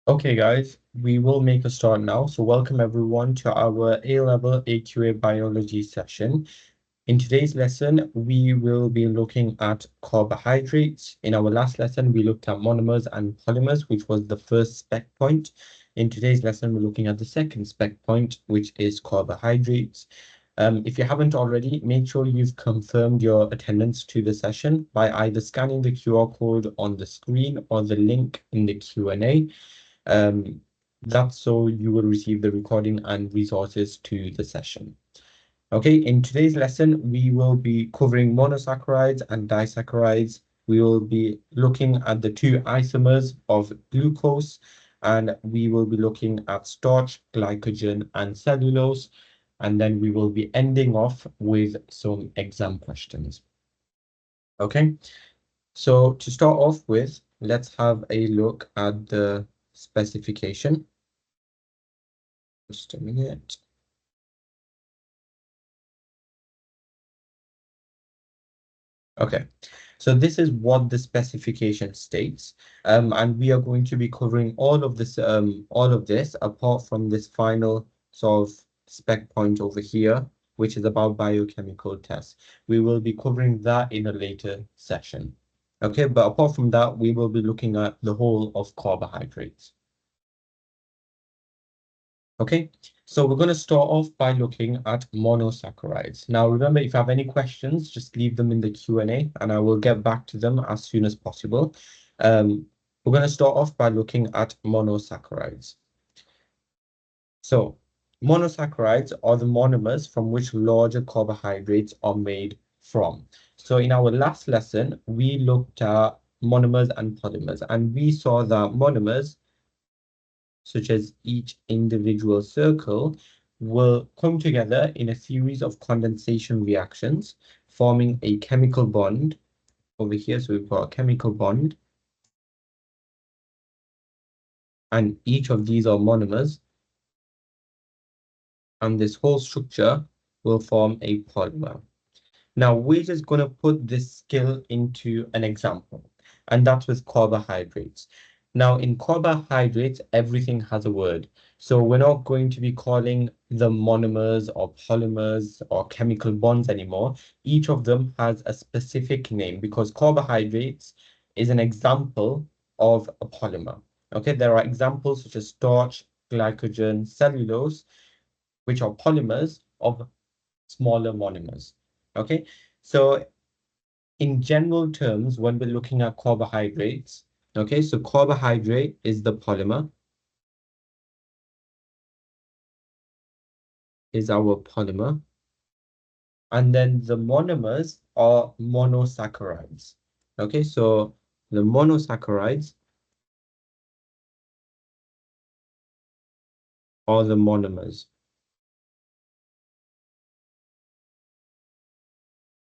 Okay, guys, we will make a start now. So welcome everyone to our A Level AQA Biology session. In today's lesson, we will be looking at carbohydrates. In our last lesson, we looked at monomers and polymers, which was the first spec point. In today's lesson, we're looking at the second spec point, which is carbohydrates. If you haven't already, make sure you've confirmed your attendance to the session by either scanning the QR code on the screen or the link in the Q&A. That's so you will receive the recording and resources to the session. Okay, in today's lesson, we will be covering monosaccharides and disaccharides. We will be looking at the two isomers of glucose, and we will be looking at starch, glycogen, and cellulose. And then we will be ending off with some exam questions. Okay, so to start off with, let's have a look at the specification. Just a minute. Okay, so this is what the specification states, and we are going to be covering all of this apart from this final sort of spec point over here, which is about biochemical tests. We will be covering that in a later session. Okay, but apart from that, we will be looking at the whole of carbohydrates. Okay, so we're going to start off by looking at monosaccharides. Now, remember, if you have any questions, just leave them in the Q&A and I will get back to them as soon as possible. We're going to start off by looking at monosaccharides. So, monosaccharides are the monomers from which larger carbohydrates are made from. So, in our last lesson, we looked at monomers and polymers, and we saw that monomers such as each individual circle, will come together in a series of condensation reactions, forming a chemical bond over here. So we've got a chemical bond, and each of these are monomers, and this whole structure will form a polymer. Now, we're just going to put this skill into an example, and that's with carbohydrates. Now, in carbohydrates, everything has a word. So we're not going to be calling them monomers or polymers or chemical bonds anymore. Each of them has a specific name because carbohydrates is an example of a polymer. Okay, there are examples such as starch, glycogen, cellulose, which are polymers of smaller monomers. Okay, so in general terms, when we're looking at carbohydrates, okay, so carbohydrate is the polymer, is our polymer, and then the monomers are monosaccharides. Okay, so the monosaccharides are the monomers.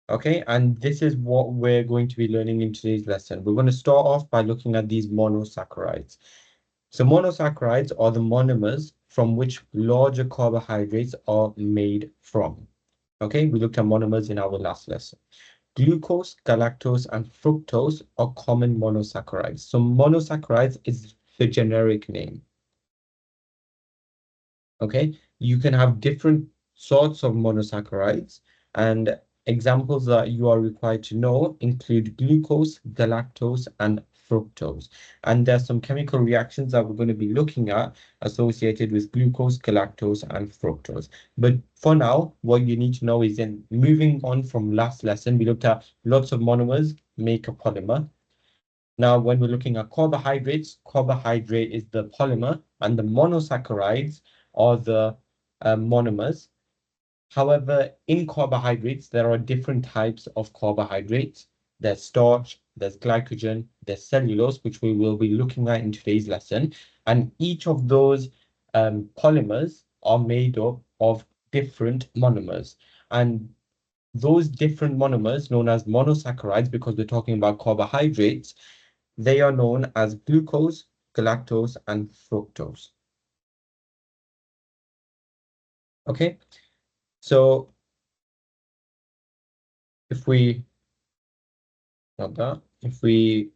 Okay, and this is what we're going to be learning in today's lesson. We're going to start off by looking at these monosaccharides. So monosaccharides are the monomers from which larger carbohydrates are made from. Okay, we looked at monomers in our last lesson. Glucose, galactose, and fructose are common monosaccharides. So monosaccharides is the generic name. Okay, you can have different sorts of monosaccharides, and examples that you are required to know include glucose, galactose, and fructose. And there's some chemical reactions that we're going to be looking at associated with glucose, galactose, and fructose. But for now, what you need to know is in moving on from last lesson, we looked at lots of monomers make a polymer. Now, when we're looking at carbohydrates, carbohydrate is the polymer and the monosaccharides are the monomers. However, in carbohydrates, there are different types of carbohydrates. There's starch, there's glycogen, there's cellulose, which we will be looking at in today's lesson. And each of those polymers are made up of different monomers. And those different monomers, known as monosaccharides, because we're talking about carbohydrates, they are known as glucose, galactose, and fructose. Okay, so if we, not that, if we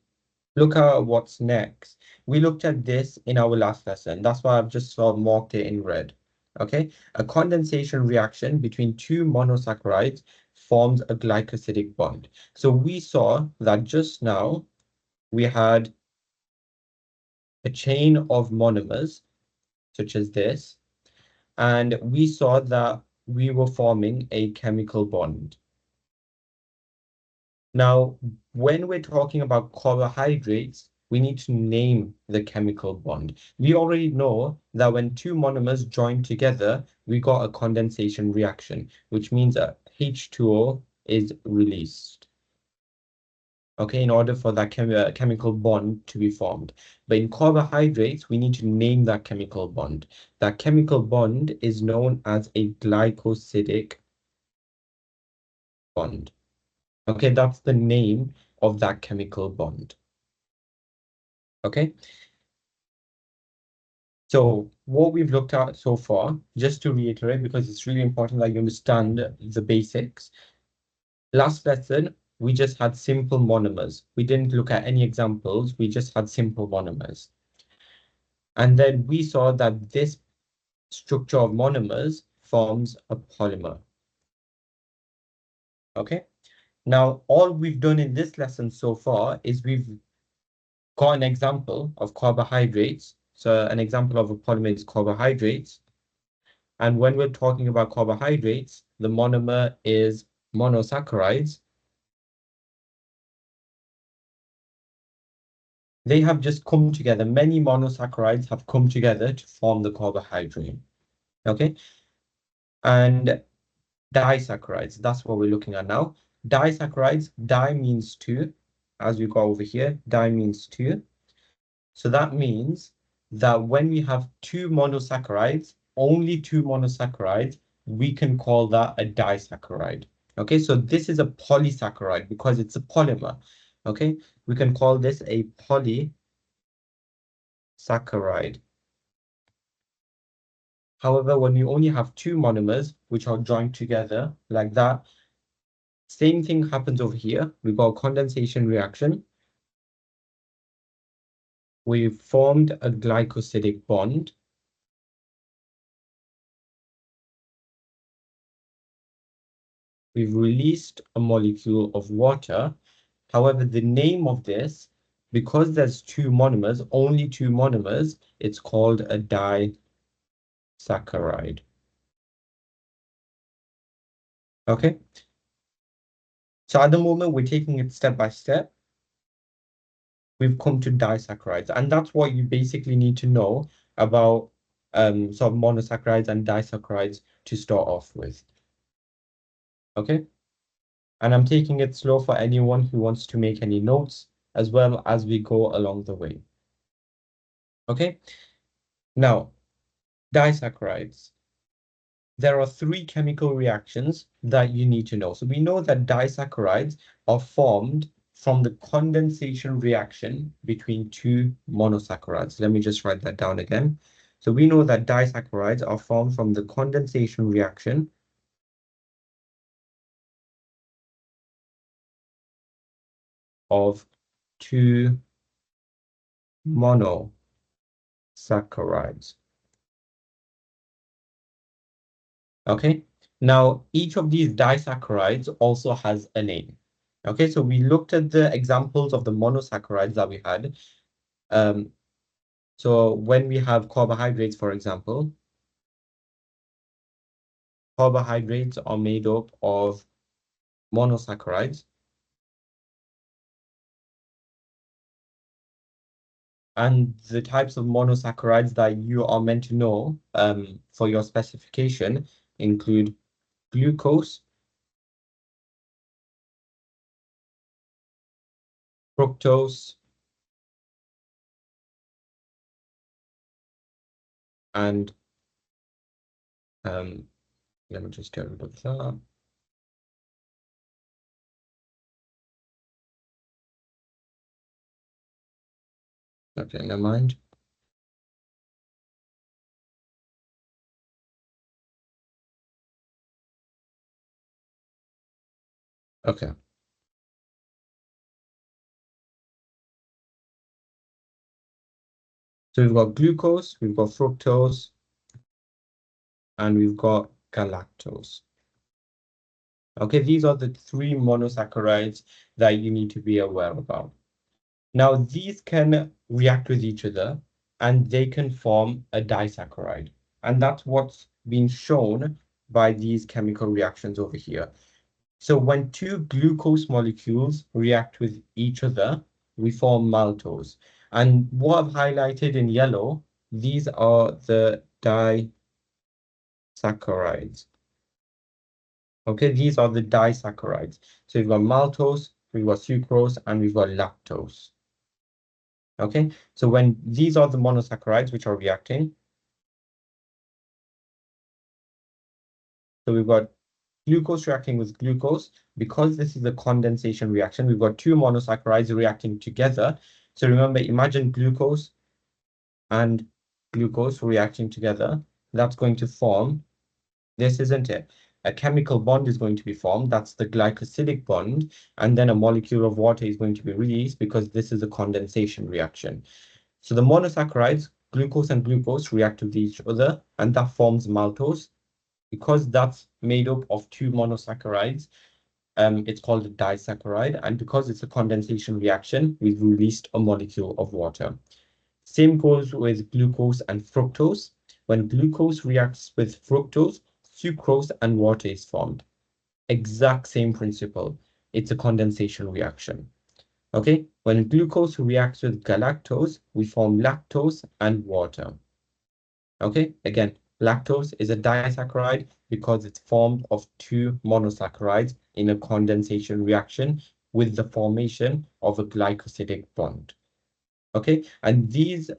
Look at what's next. We looked at this in our last lesson. That's why I've just sort of marked it in red. Okay, a condensation reaction between two monosaccharides forms a glycosidic bond. So we saw that just now we had a chain of monomers, such as this, and we saw that we were forming a chemical bond. Now, when we're talking about carbohydrates, we need to name the chemical bond. We already know that when two monomers join together, we got a condensation reaction, which means a H2O is released. Okay, in order for that chemical bond to be formed. But in carbohydrates, we need to name that chemical bond. That chemical bond is known as a glycosidic bond. Okay, that's the name of that chemical bond. Okay, so what we've looked at so far, just to reiterate, because it's really important that you understand the basics. Last lesson, we just had simple monomers. We didn't look at any examples. We just had simple monomers. And then we saw that this structure of monomers forms a polymer. Okay. Now, all we've done in this lesson so far is we've got an example of carbohydrates. So an example of a polymer is carbohydrates. And when we're talking about carbohydrates, the monomer is monosaccharides. They have just come together. Many monosaccharides have come together to form the carbohydrate. Okay. And disaccharides, that's what we're looking at now. Disaccharides, di means two. As we go over here, di means two. So that means that when we have two monosaccharides, only two monosaccharides, we can call that a disaccharide. Okay, so this is a polysaccharide because it's a polymer. Okay, we can call this a polysaccharide. However, when you only have two monomers, which are joined together like that, same thing happens over here. We've got a condensation reaction. We've formed a glycosidic bond. We've released a molecule of water. However, the name of this, because there's two monomers, only two monomers, it's called a disaccharide. Okay? So at the moment, we're taking it step by step. We've come to disaccharides, and that's what you basically need to know about sort of monosaccharides and disaccharides to start off with. Okay? And I'm taking it slow for anyone who wants to make any notes as well as we go along the way. Okay, now disaccharides. There are three chemical reactions that you need to know. So we know that disaccharides are formed from the condensation reaction between two monosaccharides. Let me just write that down again. So we know that disaccharides are formed from the condensation reaction of two monosaccharides. Okay, now each of these disaccharides also has a name. Okay, so we looked at the examples of the monosaccharides that we had. Um, so when we have carbohydrates, for example, carbohydrates are made up of monosaccharides. And the types of monosaccharides that you are meant to know for your specification include glucose, fructose, and um, let me just get rid of that. Okay, never mind. Okay. So we've got glucose, we've got fructose, and we've got galactose. Okay, these are the three monosaccharides that you need to be aware about. Now, these can react with each other and they can form a disaccharide. And that's what's been shown by these chemical reactions over here. So when two glucose molecules react with each other, we form maltose. And what I've highlighted in yellow, these are the disaccharides. Okay, these are the disaccharides. So we've got maltose, we've got sucrose, and we've got lactose. Okay, so when these are the monosaccharides which are reacting, so we've got glucose reacting with glucose. Because this is a condensation reaction, we've got two monosaccharides reacting together. So remember, imagine glucose and glucose reacting together. That's going to form this, isn't it? A chemical bond is going to be formed. That's the glycosidic bond. And then a molecule of water is going to be released because this is a condensation reaction. So the monosaccharides, glucose and glucose, react with each other, and that forms maltose. Because that's made up of two monosaccharides, it's called a disaccharide. And because it's a condensation reaction, we've released a molecule of water. Same goes with glucose and fructose. When glucose reacts with fructose, sucrose and water is formed. Exact same principle. It's a condensation reaction. Okay, when glucose reacts with galactose, we form lactose and water. Okay, again, lactose is a disaccharide because it's formed of two monosaccharides in a condensation reaction with the formation of a glycosidic bond. Okay, and these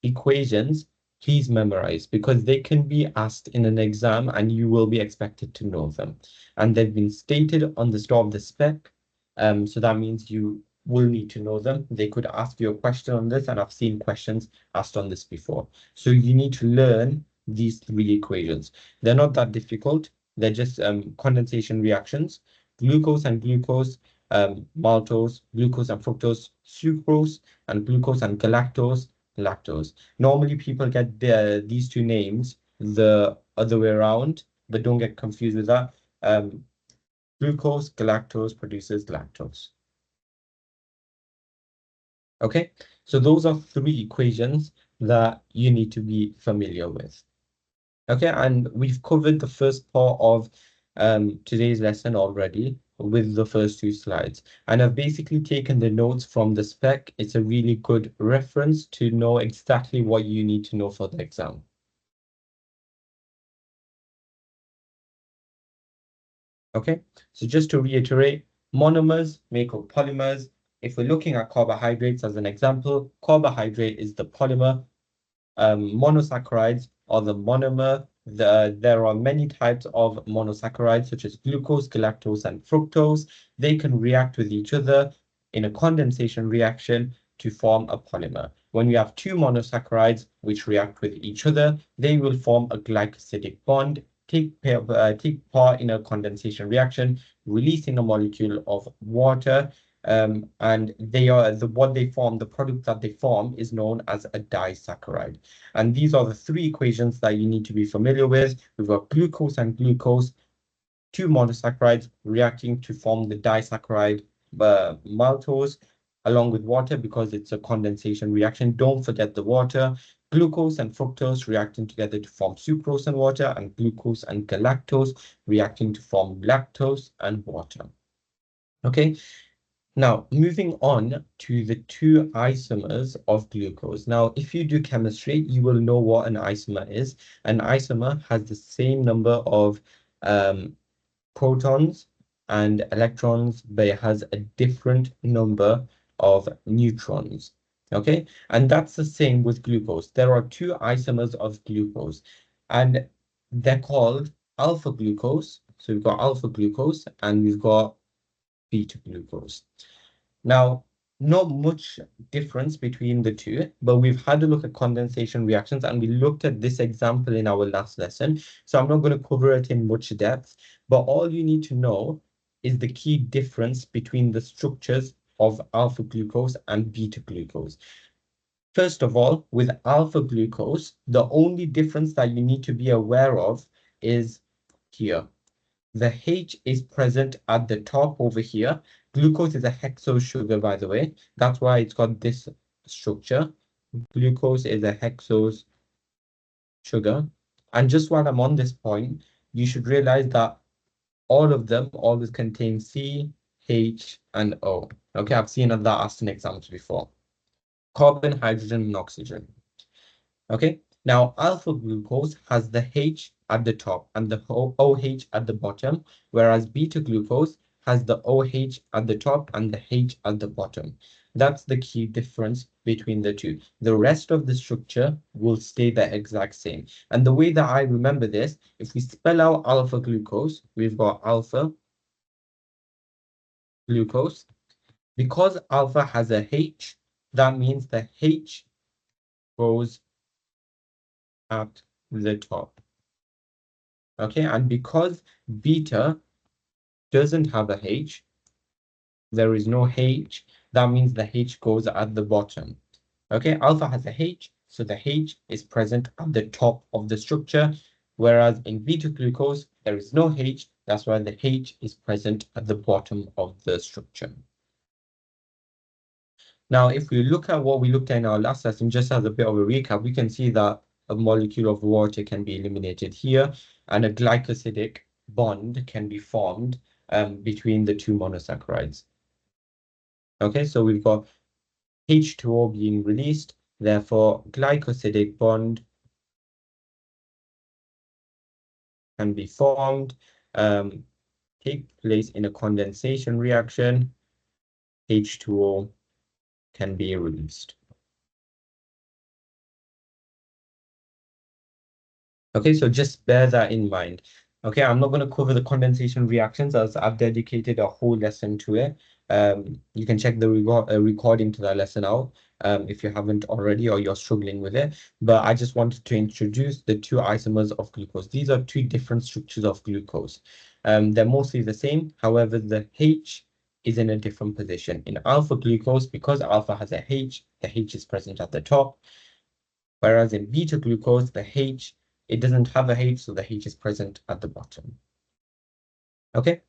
equations, please memorize because they can be asked in an exam and you will be expected to know them. And they've been stated on the start of the spec. So that means you will need to know them. They could ask you a question on this, and I've seen questions asked on this before. So you need to learn these three equations. They're not that difficult. They're just condensation reactions. Glucose and glucose, maltose, glucose and fructose, sucrose, and glucose and galactose, lactose. Normally, people get these two names the other way around, but don't get confused with that. Glucose, galactose produces lactose. Okay, so those are three equations that you need to be familiar with. Okay, and we've covered the first part of today's lesson already with the first two slides. And I've basically taken the notes from the spec. It's a really good reference to know exactly what you need to know for the exam. Okay, so just to reiterate, monomers make up polymers. If we're looking at carbohydrates as an example, carbohydrate is the polymer. Monosaccharides are the monomer. There are many types of monosaccharides, such as glucose, galactose, and fructose. They can react with each other in a condensation reaction to form a polymer. When we have two monosaccharides which react with each other, they will form a glycosidic bond, take part in a condensation reaction, releasing a molecule of water, and they are what they form, the product that they form is known as a disaccharide. And these are the three equations that you need to be familiar with. We've got glucose and glucose, two monosaccharides reacting to form the disaccharide maltose along with water because it's a condensation reaction. Don't forget the water. Glucose and fructose reacting together to form sucrose and water, and glucose and galactose reacting to form lactose and water. Okay, now, moving on to the two isomers of glucose. Now, if you do chemistry, you will know what an isomer is. An isomer has the same number of protons and electrons, but it has a different number of neutrons. Okay, and that's the same with glucose. There are two isomers of glucose, and they're called alpha glucose. So we've got alpha glucose and we've got beta glucose. Now, not much difference between the two, but we've had a look at condensation reactions and we looked at this example in our last lesson. So I'm not going to cover it in much depth, but all you need to know is the key difference between the structures of alpha glucose and beta glucose. First of all, with alpha glucose, the only difference that you need to be aware of is here. The H is present at the top over here. Glucose is a hexose sugar, by the way. That's why it's got this structure. Glucose is a hexose sugar. And just while I'm on this point, you should realize that all of them always contain C, H, and O. Okay, I've seen that asked in exams before. Carbon, hydrogen, and oxygen. Okay, now alpha glucose has the H at the top and the OH at the bottom, whereas beta glucose has the OH at the top and the H at the bottom. That's the key difference between the two. The rest of the structure will stay the exact same. And the way that I remember this, if we spell out alpha glucose, we've got alpha glucose. Because alpha has a H, that means the H goes at the top. Okay, and because beta doesn't have a H, there is no H, that means the H goes at the bottom. Okay, alpha has a H, so the H is present at the top of the structure, whereas in beta glucose, there is no H, that's why the H is present at the bottom of the structure. Now, if we look at what we looked at in our last lesson, just as a bit of a recap, we can see that a molecule of water can be eliminated here, and a glycosidic bond can be formed between the two monosaccharides. Okay, so we've got H2O being released, therefore glycosidic bond can be formed, take place in a condensation reaction, H2O can be released. Okay, so just bear that in mind. Okay, I'm not going to cover the condensation reactions as I've dedicated a whole lesson to it. You can check the recording to that lesson out if you haven't already or you're struggling with it. But I just wanted to introduce the two isomers of glucose. These are two different structures of glucose. They're mostly the same. However, the H is in a different position. In alpha glucose, because alpha has a H, the H is present at the top. Whereas in beta glucose, the H, it doesn't have a H, so the H is present at the bottom. Okay.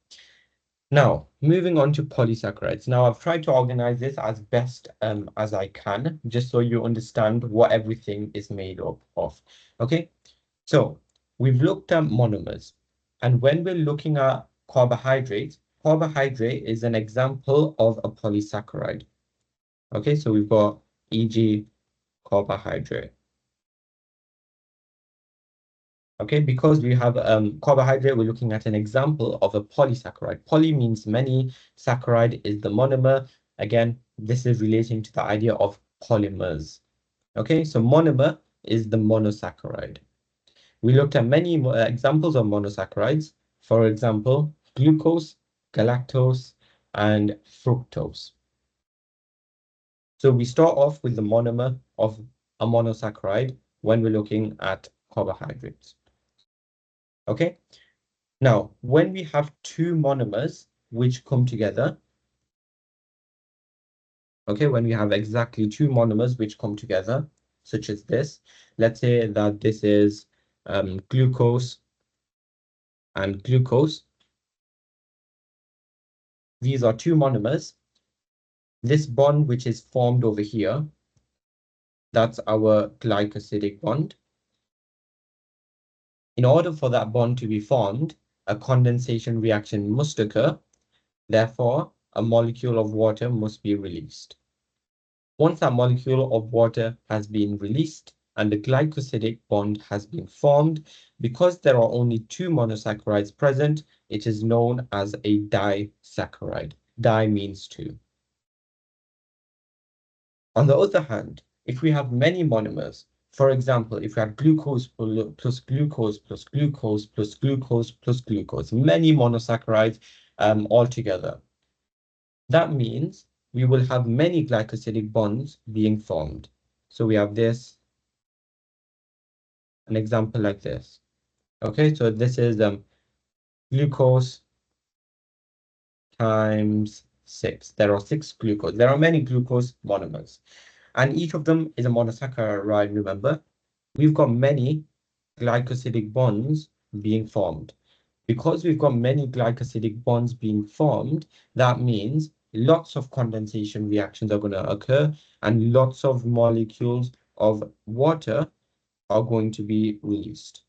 Now, moving on to polysaccharides. Now, I've tried to organize this as best as I can, just so you understand what everything is made up of. Okay. So we've looked at monomers. And when we're looking at carbohydrates, carbohydrate is an example of a polysaccharide. Okay, so we've got e.g. carbohydrate. Okay, because we have carbohydrate, we're looking at an example of a polysaccharide. Poly means many, saccharide is the monomer. Again, this is relating to the idea of polymers. Okay, so monomer is the monosaccharide. We looked at many examples of monosaccharides. For example, glucose, galactose, and fructose. So we start off with the monomer of a monosaccharide when we're looking at carbohydrates. Okay, now when we have two monomers which come together, okay, when we have exactly two monomers which come together, such as this, let's say that this is glucose and glucose. These are two monomers. This bond which is formed over here, that's our glycosidic bond. In order for that bond to be formed, a condensation reaction must occur. Therefore, a molecule of water must be released. Once that molecule of water has been released and the glycosidic bond has been formed, because there are only two monosaccharides present, it is known as a disaccharide. Di means two. On the other hand, if we have many monomers, for example, if we have glucose plus glucose plus glucose plus glucose plus glucose, many monosaccharides all together, that means we will have many glycosidic bonds being formed. So we have this, an example like this. Okay, so this is glucose times 6. There are 6 glucose. There are many glucose monomers. And each of them is a monosaccharide, remember? We've got many glycosidic bonds being formed. Because we've got many glycosidic bonds being formed, that means lots of condensation reactions are going to occur and lots of molecules of water are going to be released.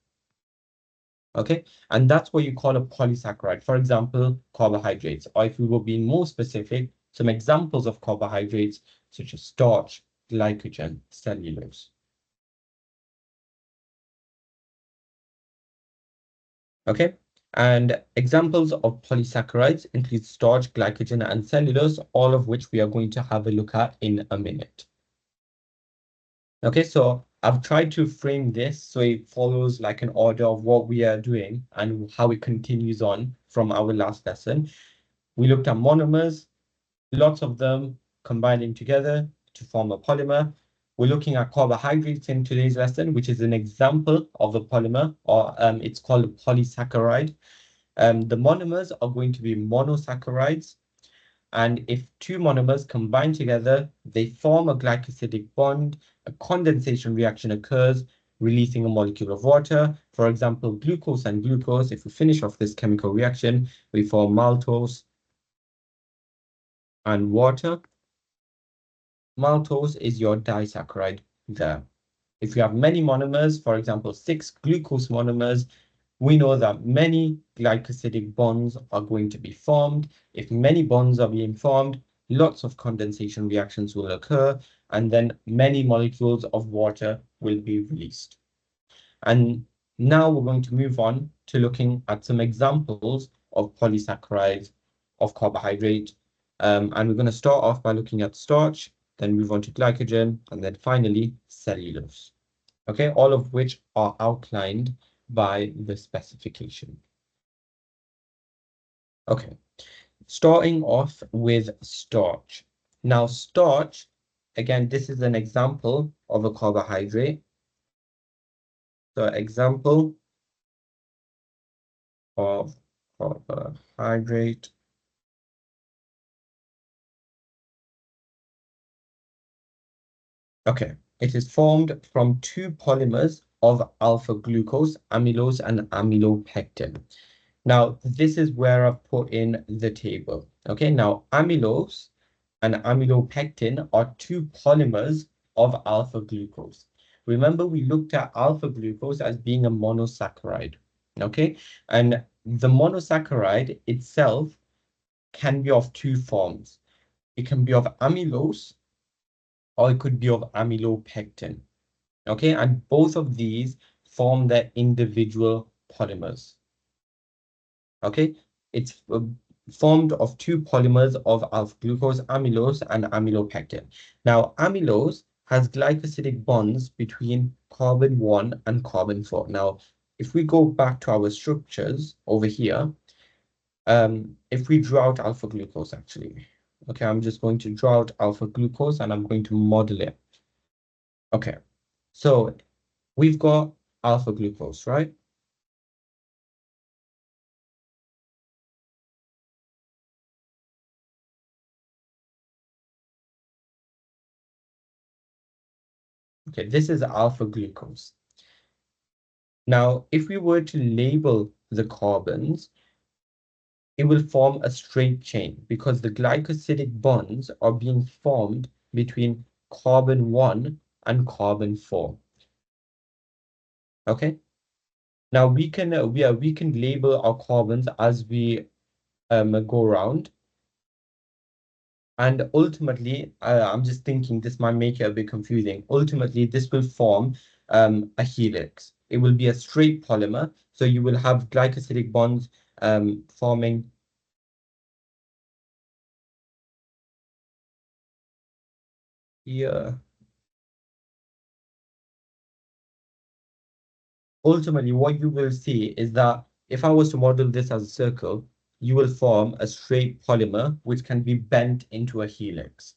Okay, and that's what you call a polysaccharide. For example, carbohydrates, or if we were being more specific, some examples of carbohydrates such as starch, glycogen, cellulose. Okay, and examples of polysaccharides include starch, glycogen, and cellulose, all of which we are going to have a look at in a minute. Okay, so I've tried to frame this so it follows like an order of what we are doing and how it continues on from our last lesson. We looked at monomers, lots of them combining together to form a polymer. We're looking at carbohydrates in today's lesson, which is an example of a polymer, or it's called a polysaccharide. The monomers are going to be monosaccharides. And if two monomers combine together, they form a glycosidic bond. A condensation reaction occurs, releasing a molecule of water. For example, glucose and glucose, if we finish off this chemical reaction, we form maltose and water. Maltose is your disaccharide there. If you have many monomers, for example, 6 glucose monomers, we know that many glycosidic bonds are going to be formed. If many bonds are being formed, lots of condensation reactions will occur, and then many molecules of water will be released. And now we're going to move on to looking at some examples of polysaccharides, of carbohydrate. And we're going to start off by looking at starch, then move on to glycogen, and then finally cellulose. Okay, all of which are outlined by the specification. Okay, starting off with starch. Now, starch, again, this is an example of a carbohydrate. So, example of carbohydrate. Okay, it is formed from two polymers of alpha glucose, amylose, and amylopectin. Now, this is where I've put in the table. Okay, now amylose and amylopectin are two polymers of alpha glucose. Remember, we looked at alpha glucose as being a monosaccharide. Okay, and the monosaccharide itself can be of two forms. It can be of amylose or it could be of amylopectin. Okay, and both of these form their individual polymers. Okay, it's formed of two polymers of alpha glucose, amylose, and amylopectin. Now, amylose has glycosidic bonds between carbon 1 and carbon 4. Now, if we go back to our structures over here, if we draw out alpha glucose, actually, okay, I'm just going to draw out alpha glucose and I'm going to model it. Okay, so we've got alpha glucose, right? Okay, this is alpha glucose. Now, if we were to label the carbons, it will form a straight chain because the glycosidic bonds are being formed between carbon 1 and carbon 4. Okay? Now we can label our carbons as we go around. And ultimately, I'm just thinking this might make it a bit confusing. Ultimately, this will form a helix. It will be a straight polymer. So you will have glycosidic bonds forming. Here. Ultimately, what you will see is that if I was to model this as a circle, you will form a straight polymer which can be bent into a helix.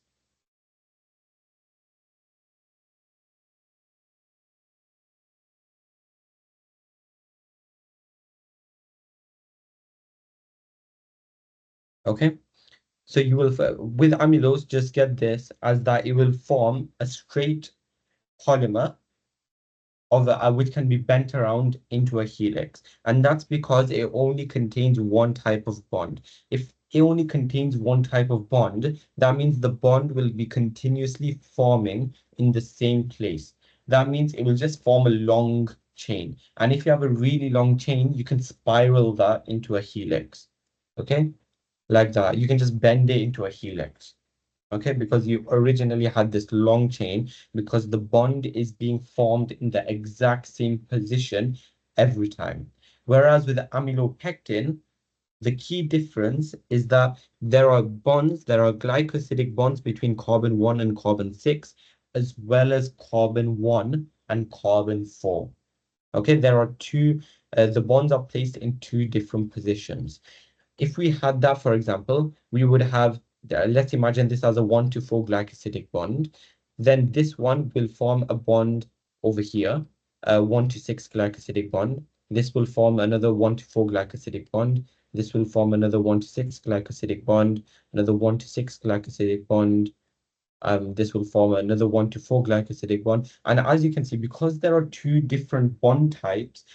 Okay. So you will, with amylose, just get this as that it will form a straight polymer of which can be bent around into a helix. And that's because it only contains one type of bond. If it only contains one type of bond, that means the bond will be continuously forming in the same place. That means it will just form a long chain. And if you have a really long chain, you can spiral that into a helix. Okay? Like that. You can just bend it into a helix. Okay, because you originally had this long chain because the bond is being formed in the exact same position every time. Whereas with amylopectin, the key difference is that there are glycosidic bonds between carbon 1 and carbon 6, as well as carbon 1 and carbon 4. Okay, there are the bonds are placed in two different positions. If we had that, for example, we would have, let's imagine this as a 1 to 4 glycosidic bond. Then this one will form a bond over here, a 1 to 6 glycosidic bond. This will form another 1 to 4 glycosidic bond. This will form another 1 to 6 glycosidic bond, another 1 to 6 glycosidic bond, this will form another 1 to 4 glycosidic bond. And as you can see, because there are two different bond types,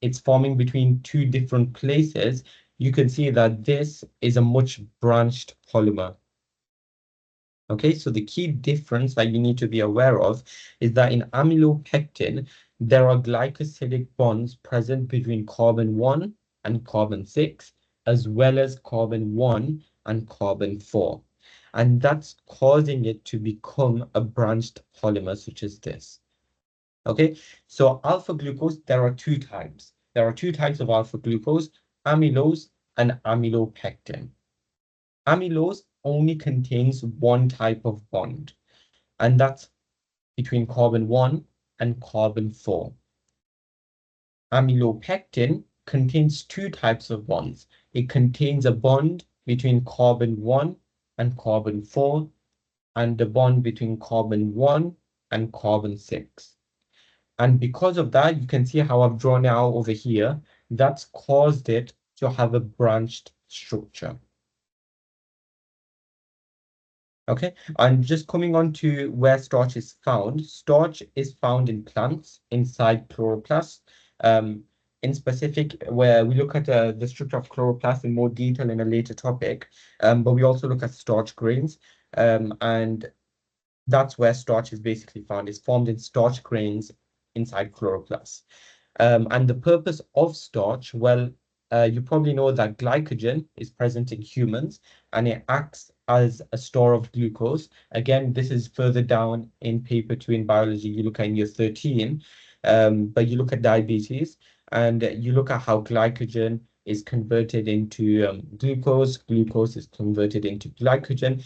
it's forming between two different places. You can see that this is a much branched polymer. Okay, so the key difference that you need to be aware of is that in amylopectin, there are glycosidic bonds present between carbon 1 and carbon 6, as well as carbon 1 and carbon 4. And that's causing it to become a branched polymer, such as this. Okay, so alpha glucose, there are two types. There are two types of alpha glucose, amylose and amylopectin. Amylose only contains one type of bond, and that's between carbon 1 and carbon 4. Amylopectin contains two types of bonds. It contains a bond between carbon 1 and carbon 4, and a bond between carbon 1 and carbon 6. And because of that, you can see how I've drawn it out over here. That's caused it to have a branched structure. Okay, and just coming on to where starch is found. Starch is found in plants inside chloroplasts. In specific, where we look at the structure of chloroplasts in more detail in a later topic, but we also look at starch grains, and that's where starch is basically found. It's formed in starch grains inside chloroplasts. And the purpose of starch, well, you probably know that glycogen is present in humans and it acts as a store of glucose. Again, this is further down in paper 2 in biology. You look at in year 13, but you look at diabetes and you look at how glycogen is converted into glucose. Glucose is converted into glycogen.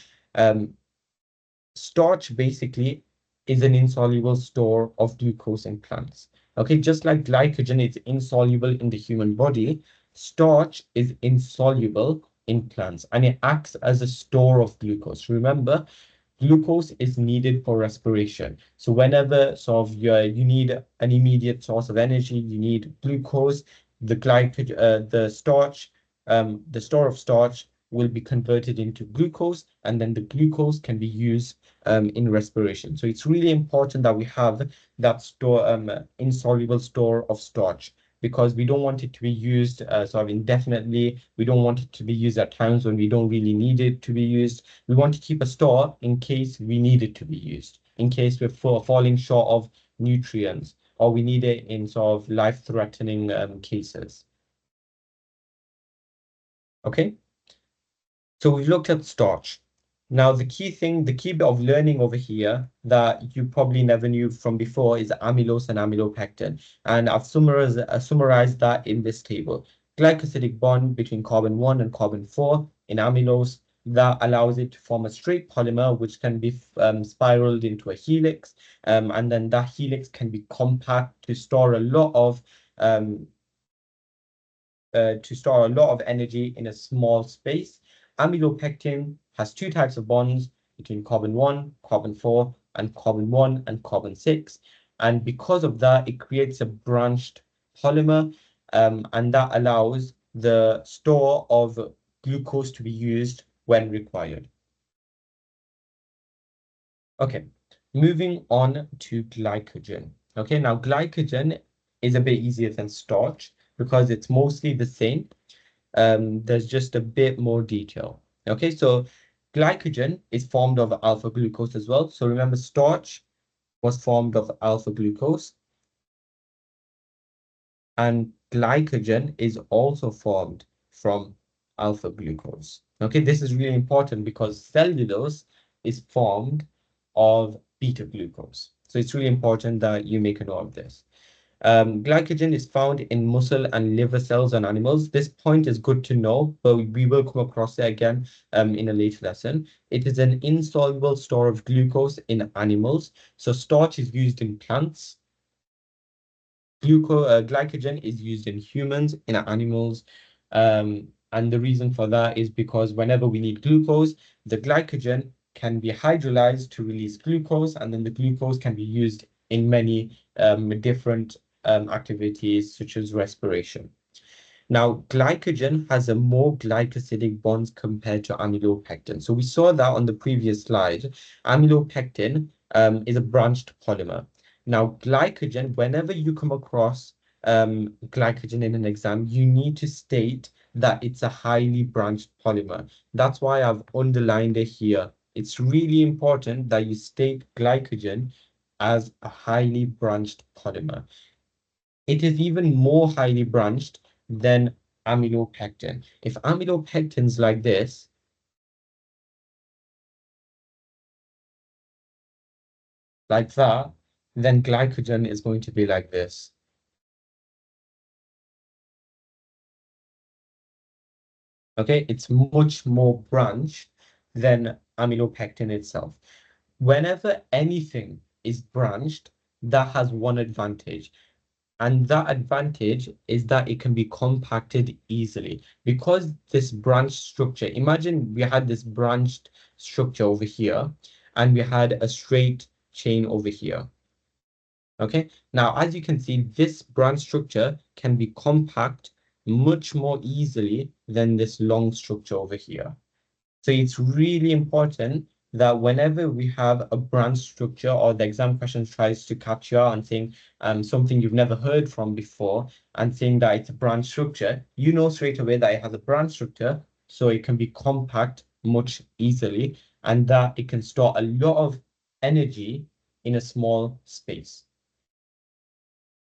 Starch basically is an insoluble store of glucose in plants. Okay, just like glycogen is insoluble in the human body, starch is insoluble in plants and it acts as a store of glucose. Remember, glucose is needed for respiration. So whenever you need an immediate source of energy, you need glucose, the store of starch will be converted into glucose, and then the glucose can be used in respiration. So it's really important that we have that insoluble store of starch, because we don't want it to be used indefinitely. We don't want it to be used at times when we don't really need it to be used. We want to keep a store in case we need it to be used, in case we're falling short of nutrients, or we need it in sort of life-threatening cases. Okay, so we've looked at starch. Now, the key bit of learning over here that you probably never knew from before is amylose and amylopectin. And I've summarized that in this table. Glycosidic bond between carbon 1 and carbon 4 in amylose that allows it to form a straight polymer, which can be spiraled into a helix. And then that helix can be compact to store a lot of energy in a small space. Amylopectin has two types of bonds between carbon 1, carbon 4, and carbon 1 and carbon 6. And because of that, it creates a branched polymer, and that allows the store of glucose to be used when required. Okay, moving on to glycogen. Okay, now glycogen is a bit easier than starch because it's mostly the same. There's just a bit more detail. Okay, so glycogen is formed of alpha glucose as well. So remember, starch was formed of alpha glucose, and glycogen is also formed from alpha glucose. Okay, this is really important because cellulose is formed of beta glucose. So it's really important that you make a note of this. Glycogen is found in muscle and liver cells on animals. This point is good to know, but we will come across it again in a later lesson. It is an insoluble store of glucose in animals. So starch is used in plants. Glycogen is used in humans, in animals. And the reason for that is because whenever we need glucose, the glycogen can be hydrolyzed to release glucose, and then the glucose can be used in many different activities, such as respiration. Now, glycogen has a more glycosidic bonds compared to amylopectin. So we saw that on the previous slide. Amylopectin is a branched polymer. Now, glycogen, whenever you come across glycogen in an exam, you need to state that it's a highly branched polymer. That's why I've underlined it here. It's really important that you state glycogen as a highly branched polymer. It is even more highly branched than amylopectin. If amylopectin's like this, like that, then glycogen is going to be like this. Okay, it's much more branched than amylopectin itself. Whenever anything is branched, that has one advantage. And that advantage is that it can be compacted easily. Because this branch structure, imagine we had this branched structure over here, and we had a straight chain over here. Okay, now as you can see, this branch structure can be compact much more easily than this long structure over here. So it's really important that whenever we have a branch structure or the exam question tries to catch you out and saying something you've never heard from before and saying that it's a branch structure, you know straight away that it has a branch structure, so it can be compact much easily and that it can store a lot of energy in a small space.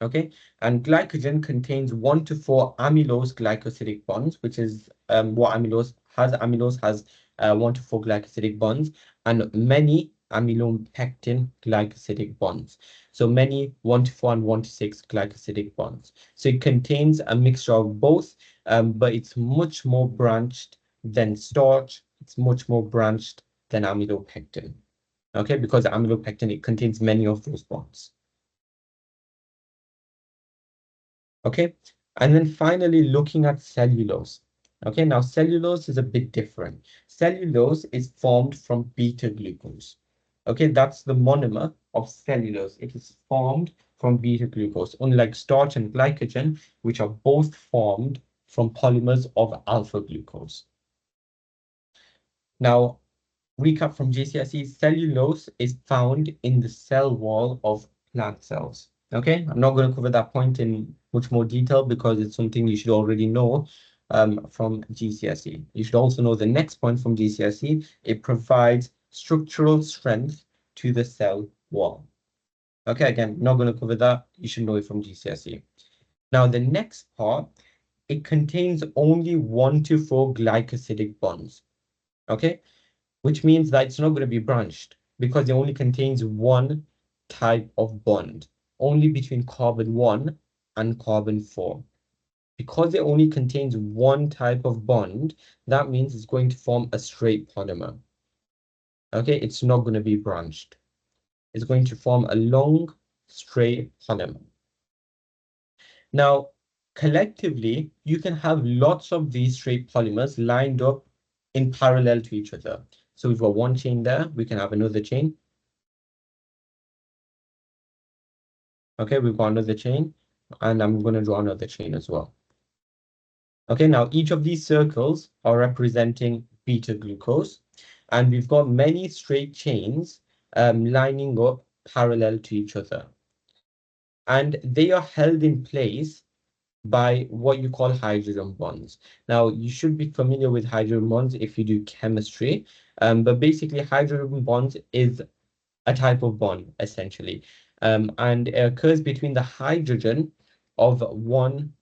Okay, and glycogen contains 1 to 4 amylose glycosidic bonds, which is what amylose has. Amylose has 1 to 4 glycosidic bonds, and many amylopectin glycosidic bonds. So many 1 to 4 and 1 to 6 glycosidic bonds. So it contains a mixture of both, but it's much more branched than starch. It's much more branched than amylopectin. Okay, because amylopectin, it contains many of those bonds. Okay, and then finally looking at cellulose. Okay, now cellulose is a bit different. Cellulose is formed from beta glucose. Okay, that's the monomer of cellulose. It is formed from beta glucose, unlike starch and glycogen, which are both formed from polymers of alpha glucose. Now, recap from GCSE, cellulose is found in the cell wall of plant cells. Okay, I'm not going to cover that point in much more detail because it's something you should already know from GCSE. You should also know the next point from GCSE. It provides structural strength to the cell wall. Okay, again, not going to cover that. You should know it from GCSE. Now, the next part, it contains only 1 to 4 glycosidic bonds. Okay, which means that it's not going to be branched because it only contains one type of bond, only between carbon 1 and carbon 4. Because it only contains one type of bond, that means it's going to form a straight polymer. Okay, it's not going to be branched. It's going to form a long, straight polymer. Now, collectively, you can have lots of these straight polymers lined up in parallel to each other. So we've got one chain there, we can have another chain. Okay, we've got another chain, and I'm going to draw another chain as well. Okay, now each of these circles are representing beta glucose, and we've got many straight chains lining up parallel to each other. And they are held in place by what you call hydrogen bonds. Now, you should be familiar with hydrogen bonds if you do chemistry, but basically hydrogen bonds is a type of bond, essentially. And it occurs between the hydrogen of one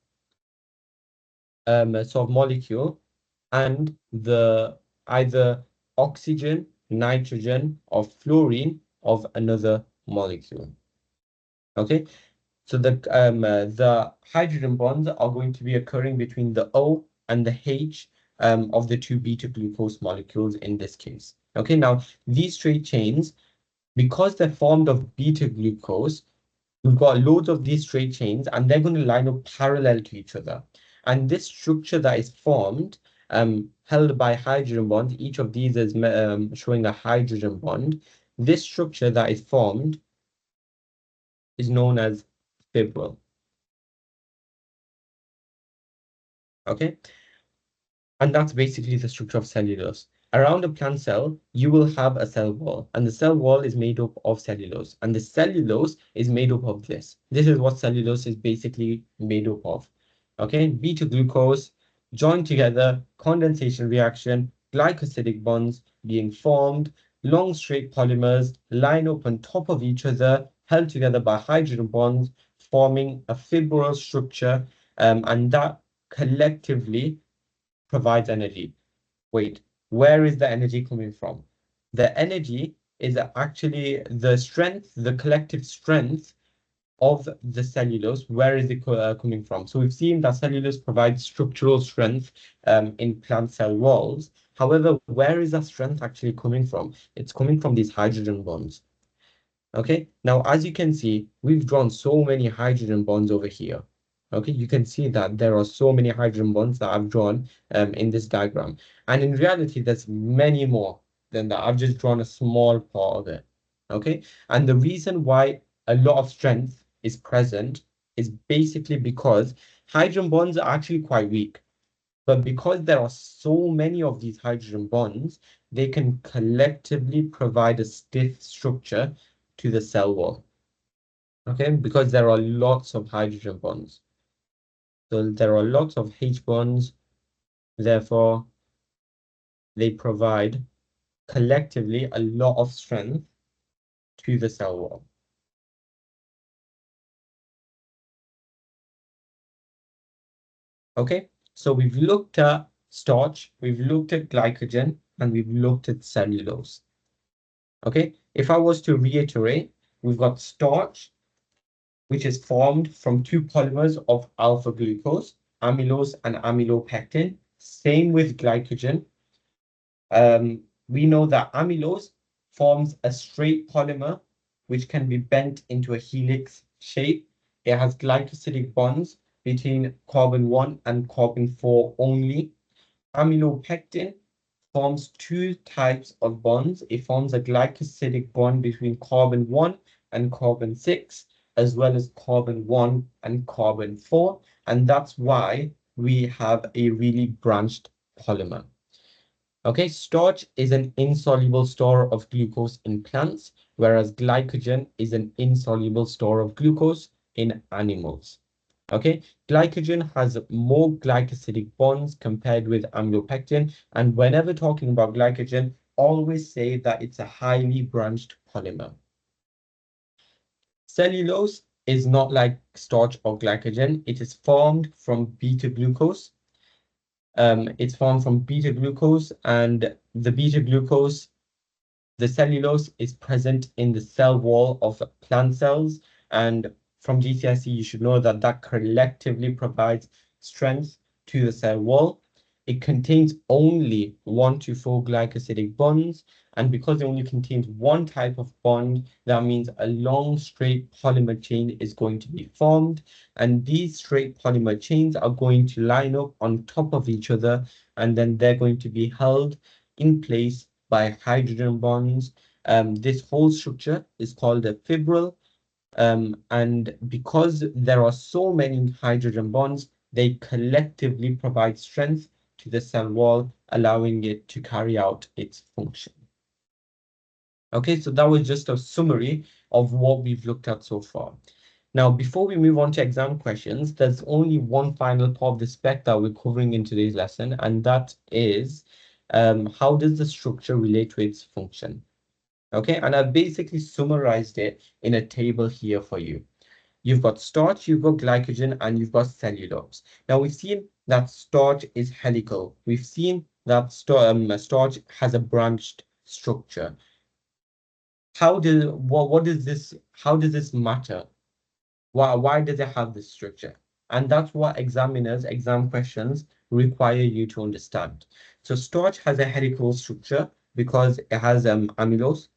sort of molecule and the either oxygen, nitrogen, or fluorine of another molecule. Okay, so the hydrogen bonds are going to be occurring between the O and the H of the two beta glucose molecules in this case. Okay, now these straight chains, because they're formed of beta glucose, we've got loads of these straight chains and they're going to line up parallel to each other. And this structure that is formed, held by hydrogen bonds, each of these is showing a hydrogen bond. This structure that is formed is known as fibril. Okay, and that's basically the structure of cellulose. Around a plant cell, you will have a cell wall, and the cell wall is made up of cellulose, and the cellulose is made up of this. This is what cellulose is basically made up of. Okay, beta glucose joined together, condensation reaction, glycosidic bonds being formed, long straight polymers line up on top of each other, held together by hydrogen bonds, forming a fibril structure, and that collectively provides energy. Wait, where is the energy coming from? The energy is actually the strength, the collective strength of the cellulose. Where is it coming from? So we've seen that cellulose provides structural strength in plant cell walls. However, where is that strength actually coming from? It's coming from these hydrogen bonds. Okay, now as you can see, we've drawn so many hydrogen bonds over here. Okay, you can see that there are so many hydrogen bonds that I've drawn in this diagram. And in reality, there's many more than that. I've just drawn a small part of it. Okay, and the reason why a lot of strength is present is basically because hydrogen bonds are actually quite weak. But because there are so many of these hydrogen bonds, they can collectively provide a stiff structure to the cell wall. Okay, because there are lots of hydrogen bonds. So there are lots of H bonds, therefore they provide collectively a lot of strength to the cell wall. Okay, so we've looked at starch, we've looked at glycogen, and we've looked at cellulose. Okay, if I was to reiterate, we've got starch, which is formed from two polymers of alpha glucose, amylose and amylopectin. Same with glycogen. We know that amylose forms a straight polymer, which can be bent into a helix shape. It has glycosidic bonds between carbon 1 and carbon 4 only. Amylopectin forms two types of bonds. It forms a glycosidic bond between carbon 1 and carbon 6, as well as carbon 1 and carbon 4. And that's why we have a really branched polymer. Okay, starch is an insoluble store of glucose in plants, whereas glycogen is an insoluble store of glucose in animals. Okay, glycogen has more glycosidic bonds compared with amylopectin, and whenever talking about glycogen, always say that it's a highly branched polymer. Cellulose is not like starch or glycogen. It is formed from beta glucose. It's formed from beta glucose, and the beta glucose, the cellulose, is present in the cell wall of plant cells. And from GCSE, you should know that that collectively provides strength to the cell wall. It contains only 1 to 4 glycosidic bonds. And because it only contains one type of bond, that means a long straight polymer chain is going to be formed. And these straight polymer chains are going to line up on top of each other, and then they're going to be held in place by hydrogen bonds. This whole structure is called a fibril. And because there are so many hydrogen bonds, they collectively provide strength to the cell wall, allowing it to carry out its function. Okay, so that was just a summary of what we've looked at so far. Now, before we move on to exam questions, there's only one final part of the spec that we're covering in today's lesson, and that is how does the structure relate to its function? Okay, and I've basically summarized it in a table here for you. You've got starch, you've got glycogen, and you've got cellulose. Now, we've seen that starch is helical. We've seen that starch has a branched structure. How does this matter? Why does it have this structure? And that's what exam questions require you to understand. So starch has a helical structure because it has amylose,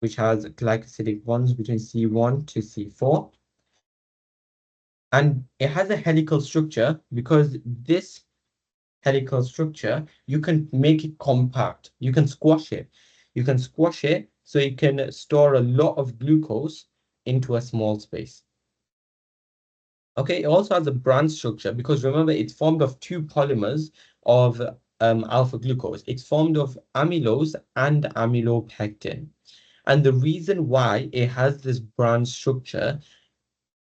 which has glycosidic bonds between C1 to C4. And it has a helical structure because this helical structure, you can make it compact. You can squash it. You can squash it so you can store a lot of glucose into a small space. Okay, it also has a branch structure because remember, it's formed of two polymers of alpha glucose. It's formed of amylose and amylopectin. And the reason why it has this branch structure,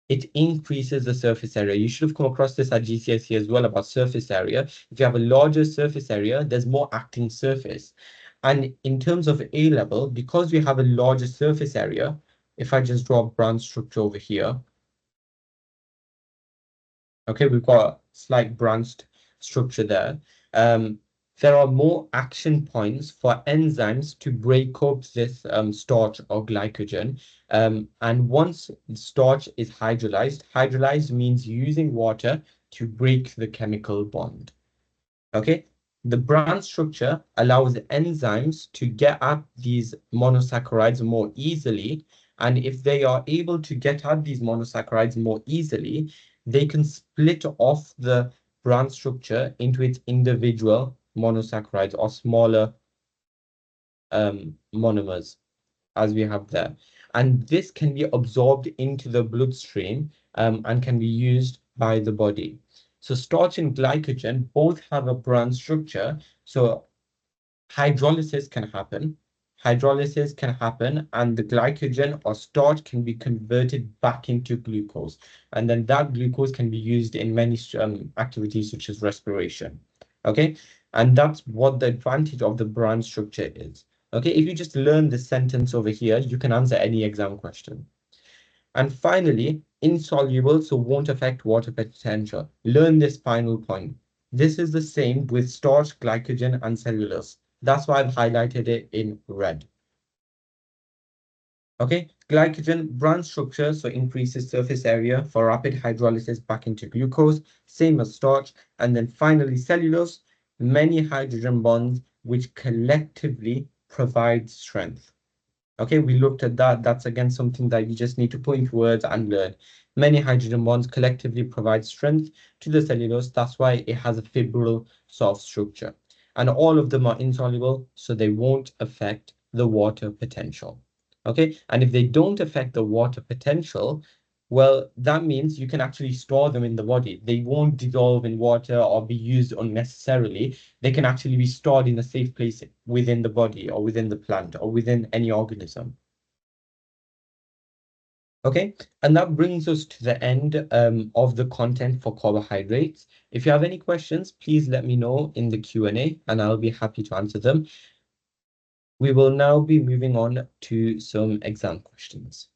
it increases the surface area. You should have come across this at GCSE as well about surface area. If you have a larger surface area, there's more acting surface. And in terms of A level, because we have a larger surface area, if I just draw a branch structure over here, okay, we've got a slight branched structure there. There are more action points for enzymes to break up this starch or glycogen. And once starch is hydrolyzed means using water to break the chemical bond. Okay, the branch structure allows enzymes to get at these monosaccharides more easily. And if they are able to get at these monosaccharides more easily, they can split off the branch structure into its individual monosaccharides or smaller monomers, as we have there. And this can be absorbed into the bloodstream and can be used by the body. So starch and glycogen both have a branch structure. So hydrolysis can happen. Hydrolysis can happen, and the glycogen or starch can be converted back into glucose. And then that glucose can be used in many activities such as respiration. Okay, and that's what the advantage of the branch structure is. Okay, if you just learn this sentence over here, you can answer any exam question. And finally, insoluble, so won't affect water potential. Learn this final point. This is the same with starch, glycogen, and cellulose. That's why I've highlighted it in red. Okay, glycogen branch structure, so increases surface area for rapid hydrolysis back into glucose, same as starch. And then finally, cellulose, many hydrogen bonds, which collectively provide strength. Okay, we looked at that. That's again something that you just need to put into words and learn. Many hydrogen bonds collectively provide strength to the cellulose. That's why it has a fibril soft structure. And all of them are insoluble, so they won't affect the water potential. Okay, and if they don't affect the water potential, well, that means you can actually store them in the body. They won't dissolve in water or be used unnecessarily. They can actually be stored in a safe place within the body or within the plant or within any organism. Okay, and that brings us to the end of the content for carbohydrates. If you have any questions, please let me know in the Q&A and I'll be happy to answer them. We will now be moving on to some exam questions.